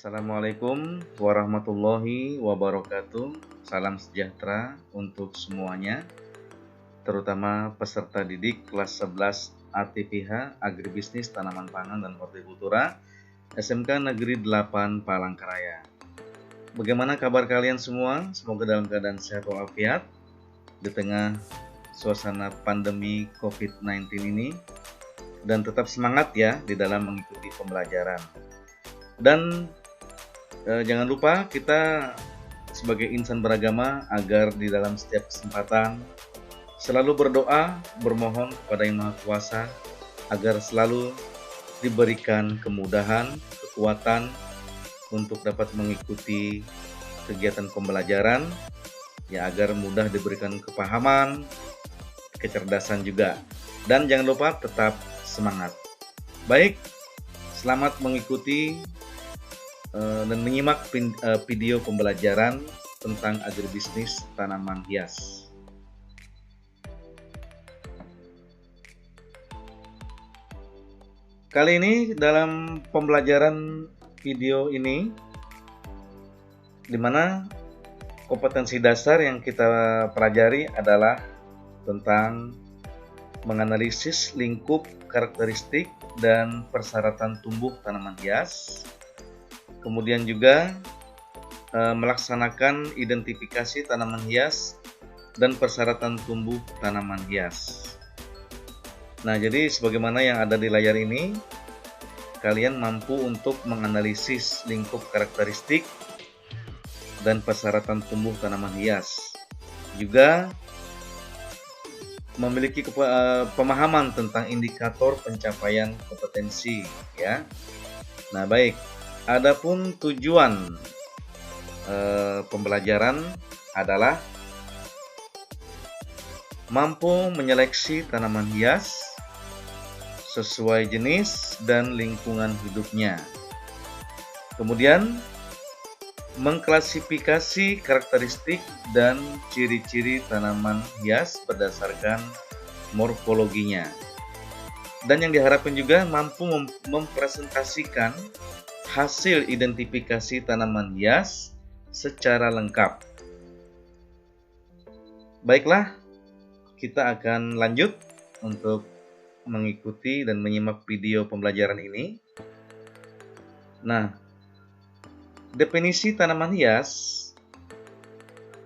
Assalamualaikum warahmatullahi wabarakatuh. Salam sejahtera untuk semuanya, terutama peserta didik kelas 11 ATPH Agribisnis Tanaman Pangan dan Hortikultura SMK Negeri 8 Palangkaraya. Bagaimana kabar kalian semua? Semoga dalam keadaan sehat walafiat di tengah suasana pandemi COVID-19 ini, dan tetap semangat ya di dalam mengikuti pembelajaran. Dan jangan lupa kita sebagai insan beragama agar di dalam setiap kesempatan selalu berdoa, bermohon kepada Yang Maha Kuasa agar selalu diberikan kemudahan, kekuatan untuk dapat mengikuti kegiatan pembelajaran, ya, agar mudah diberikan kepahaman, kecerdasan juga. Dan jangan lupa tetap semangat. Baik, selamat mengikuti dan menyimak video pembelajaran tentang agribisnis tanaman hias. Kali ini dalam pembelajaran video ini, di mana kompetensi dasar yang kita pelajari adalah tentang menganalisis lingkup, karakteristik, dan persyaratan tumbuh tanaman hias. Kemudian juga melaksanakan identifikasi tanaman hias dan persyaratan tumbuh tanaman hias. Nah, jadi sebagaimana yang ada di layar ini, kalian mampu untuk menganalisis lingkup karakteristik dan persyaratan tumbuh tanaman hias. Juga memiliki pemahaman tentang indikator pencapaian kompetensi, ya. Nah, baik. Adapun tujuan pembelajaran adalah mampu menyeleksi tanaman hias sesuai jenis dan lingkungan hidupnya. Kemudian mengklasifikasi karakteristik dan ciri-ciri tanaman hias berdasarkan morfologinya. Dan yang diharapkan juga mampu mempresentasikan hasil identifikasi tanaman hias secara lengkap. Baiklah, kita akan lanjut untuk mengikuti dan menyimak video pembelajaran ini. Nah, definisi tanaman hias.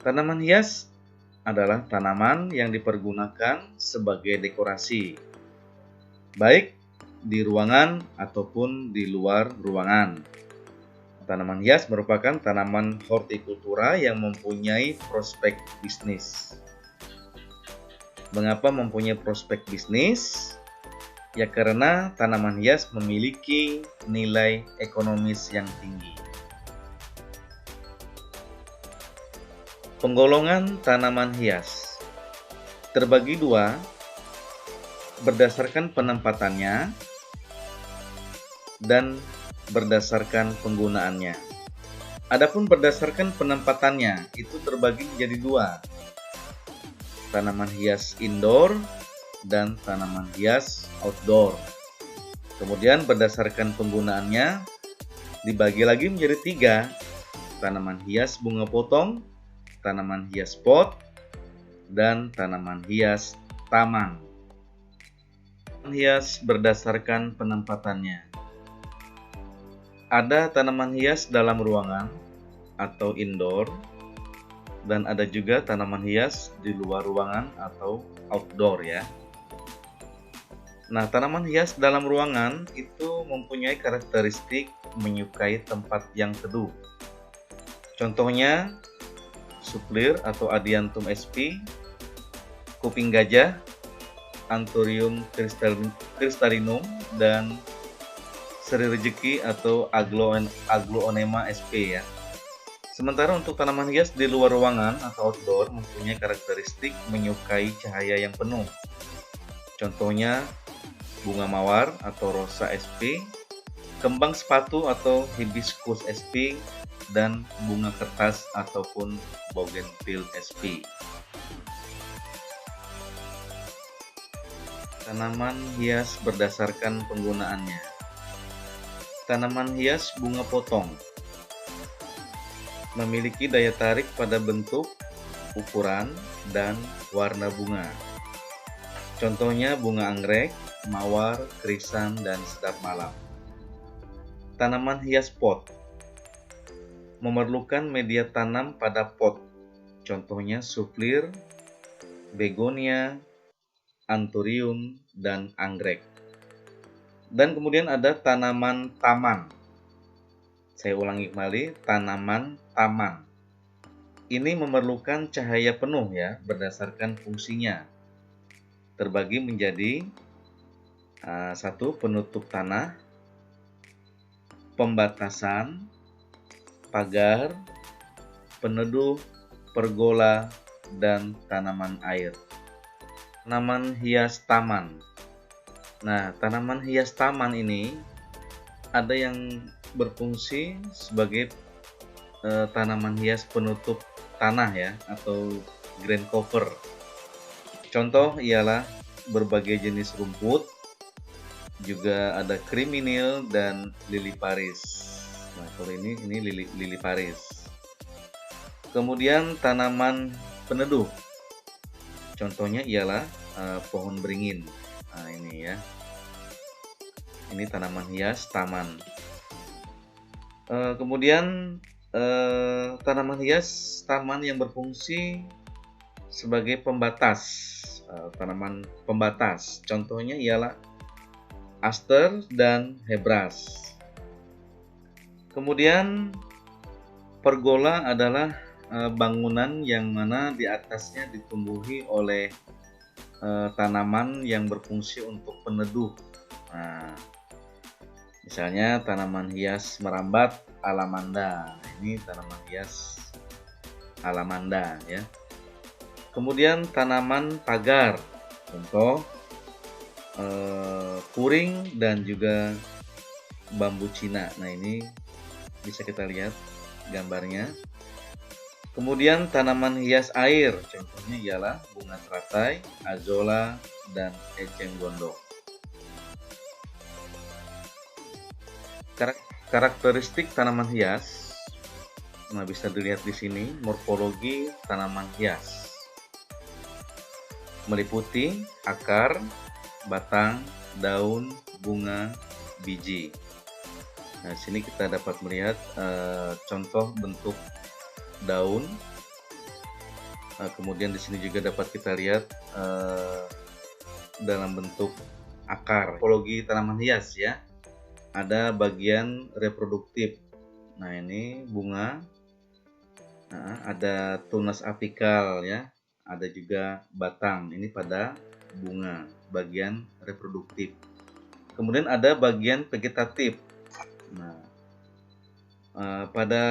Tanaman hias adalah tanaman yang dipergunakan sebagai dekorasi, baik di ruangan ataupun di luar ruangan. Tanaman hias merupakan tanaman hortikultura yang mempunyai prospek bisnis. Mengapa mempunyai prospek bisnis? Ya, karena tanaman hias memiliki nilai ekonomis yang tinggi. Penggolongan tanaman hias terbagi dua berdasarkan penempatannya dan berdasarkan penggunaannya. Adapun berdasarkan penempatannya itu terbagi menjadi dua, tanaman hias indoor dan tanaman hias outdoor. Kemudian berdasarkan penggunaannya dibagi lagi menjadi tiga, tanaman hias bunga potong, tanaman hias pot, dan tanaman hias taman. Hias berdasarkan penempatannya. Ada tanaman hias dalam ruangan atau indoor, dan ada juga tanaman hias di luar ruangan atau outdoor, ya. Nah, tanaman hias dalam ruangan itu mempunyai karakteristik menyukai tempat yang teduh. Contohnya Suklir atau Adiantum sp, kuping gajah, Anthurium crystallinum, dan Seri Rezeki atau Aglaonema sp, ya. Sementara untuk tanaman hias di luar ruangan atau outdoor mempunyai karakteristik menyukai cahaya yang penuh. Contohnya bunga mawar atau Rosa sp, kembang sepatu atau Hibiscus sp, dan bunga kertas ataupun Bougainville sp. Tanaman hias berdasarkan penggunaannya. Tanaman hias bunga potong memiliki daya tarik pada bentuk, ukuran, dan warna bunga. Contohnya bunga anggrek, mawar, krisan, dan sedap malam. Tanaman hias pot memerlukan media tanam pada pot. Contohnya suflir, begonia, anthurium, dan anggrek. Dan kemudian ada tanaman taman. Saya ulangi kembali, tanaman taman. Ini memerlukan cahaya penuh ya, berdasarkan fungsinya. Terbagi menjadi satu, penutup tanah, pembatasan, pagar, peneduh, pergola, dan tanaman air. Tanaman hias taman. Nah, tanaman hias taman ini ada yang berfungsi sebagai tanaman hias penutup tanah ya, atau ground cover. Contoh ialah berbagai jenis rumput, juga ada kriminil dan lili Paris. Nah, kalau ini lili Paris. Kemudian tanaman peneduh. Contohnya ialah pohon beringin. Nah, ini ya. Ini tanaman hias taman. Kemudian tanaman hias taman yang berfungsi sebagai pembatas. Tanaman pembatas. Contohnya ialah aster dan hebras. Kemudian pergola adalah bangunan yang mana di atasnya ditumbuhi oleh tanaman yang berfungsi untuk peneduh. Nah, misalnya tanaman hias merambat alamanda. Ini tanaman hias alamanda ya. Kemudian tanaman pagar, contoh kuring dan juga bambu Cina. Nah, ini bisa kita lihat gambarnya. Kemudian tanaman hias air, contohnya ialah bunga teratai, azolla, dan eceng gondok. Karakteristik tanaman hias, nah bisa dilihat di sini morfologi tanaman hias, meliputi akar, batang, daun, bunga, biji. Nah, sini kita dapat melihat contoh bentuk daun. Kemudian di sini juga dapat kita lihat dalam bentuk akar. Morfologi tanaman hias ya. Ada bagian reproduktif. Nah, ini bunga. Nah, ada tunas apikal ya. Ada juga batang. Ini pada bunga, bagian reproduktif. Kemudian ada bagian vegetatif. Nah, pada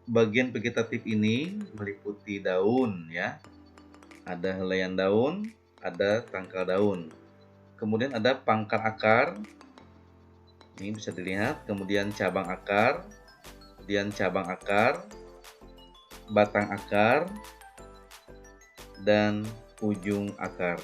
bagian vegetatif ini meliputi daun ya. Ada helaian daun, ada tangkal daun. Kemudian ada pangkal akar. Ini bisa dilihat, kemudian cabang akar, batang akar, dan ujung akar.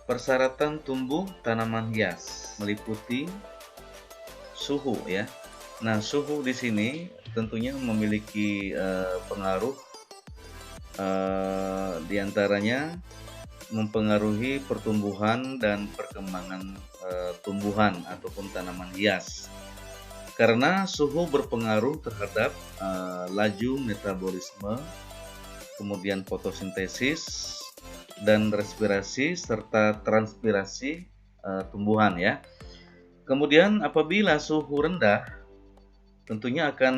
Persyaratan tumbuh tanaman hias meliputi suhu ya. Nah, suhu di sini tentunya memiliki pengaruh, diantaranya mempengaruhi pertumbuhan dan perkembangan tumbuhan ataupun tanaman hias. Karena suhu berpengaruh terhadap laju metabolisme, kemudian fotosintesis, dan respirasi serta transpirasi tumbuhan ya. Kemudian apabila suhu rendah, tentunya akan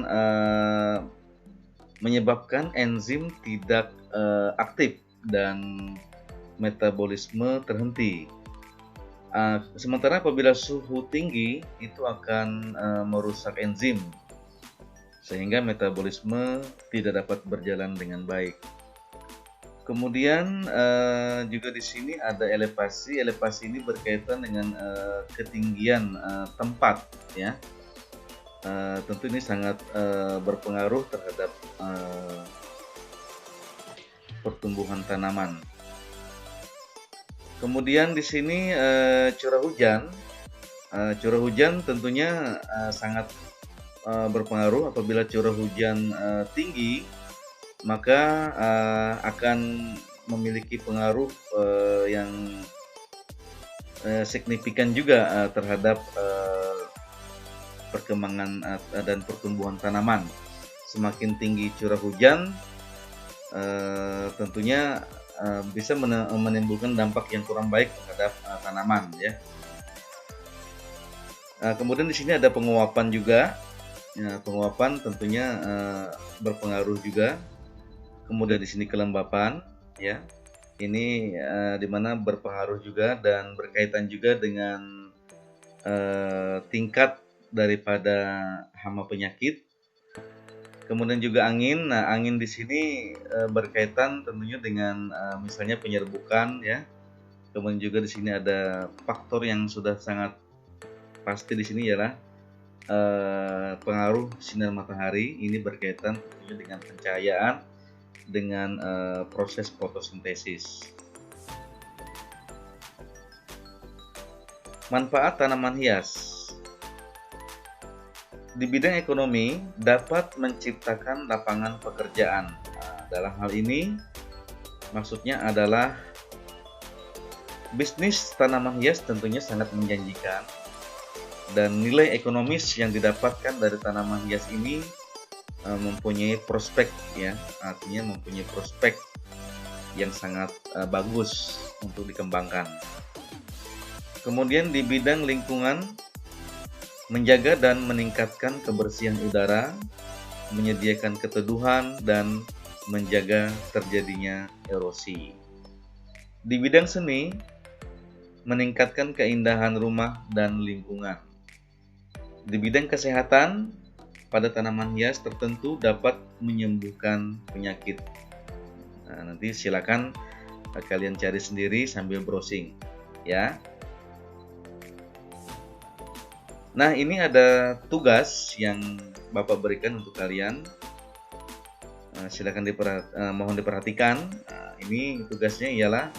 menyebabkan enzim tidak aktif dan metabolisme terhenti. Sementara apabila suhu tinggi itu akan merusak enzim sehingga metabolisme tidak dapat berjalan dengan baik. Kemudian juga di sini ada elevasi. Elevasi ini berkaitan dengan ketinggian tempat ya. Tentu ini sangat berpengaruh terhadap pertumbuhan tanaman. Kemudian di sini curah hujan Curah hujan tentunya sangat berpengaruh. Apabila curah hujan tinggi, maka akan memiliki pengaruh yang signifikan juga terhadap perkembangan dan pertumbuhan tanaman. Semakin tinggi curah hujan, tentunya bisa menimbulkan dampak yang kurang baik terhadap tanaman, ya. Kemudian di sini ada penguapan juga. Ya, penguapan tentunya berpengaruh juga. Kemudian di sini kelembapan, ya. Ini di mana berpengaruh juga dan berkaitan juga dengan tingkat daripada hama penyakit. Kemudian juga angin. Nah, angin di sini berkaitan tentunya dengan misalnya penyerbukan, ya. Kemudian juga di sini ada faktor yang sudah sangat pasti di sini ialah pengaruh sinar matahari. Ini berkaitan tentunya dengan pencahayaan, dengan proses fotosintesis. Manfaat tanaman hias. Di bidang ekonomi dapat menciptakan lapangan pekerjaan. Nah, dalam hal ini maksudnya adalah bisnis tanaman hias tentunya sangat menjanjikan, dan nilai ekonomis yang didapatkan dari tanaman hias ini mempunyai prospek, ya, artinya mempunyai prospek yang sangat bagus untuk dikembangkan. Kemudian di bidang lingkungan, menjaga dan meningkatkan kebersihan udara, menyediakan keteduhan, dan menjaga terjadinya erosi. Di bidang seni, meningkatkan keindahan rumah dan lingkungan. Di bidang kesehatan, pada tanaman hias tertentu dapat menyembuhkan penyakit. Nah, nanti silakan kalian cari sendiri sambil browsing, ya. Nah, ini ada tugas yang Bapak berikan untuk kalian. Silakan mohon diperhatikan. Ini tugasnya ialah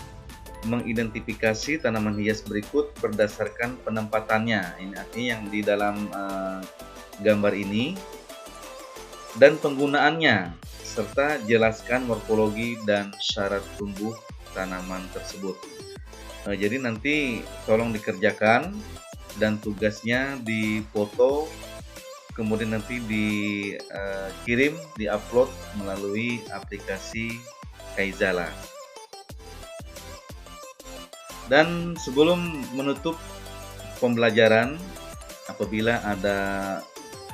mengidentifikasi tanaman hias berikut berdasarkan penempatannya. Ini artinya yang di dalam gambar ini dan penggunaannya, serta jelaskan morfologi dan syarat tumbuh tanaman tersebut. Jadi nanti tolong dikerjakan dan tugasnya difoto, kemudian nanti dikirim, diupload melalui aplikasi Kaizala. Dan sebelum menutup pembelajaran, apabila ada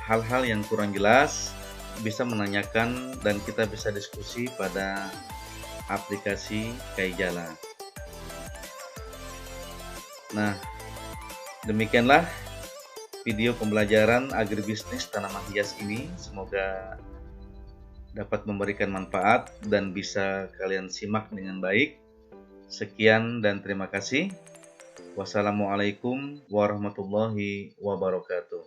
hal-hal yang kurang jelas, bisa menanyakan dan kita bisa diskusi pada aplikasi Kaizala. Nah, demikianlah video pembelajaran agribisnis tanaman hias ini. Semoga dapat memberikan manfaat dan bisa kalian simak dengan baik. Sekian dan terima kasih. Wassalamualaikum warahmatullahi wabarakatuh.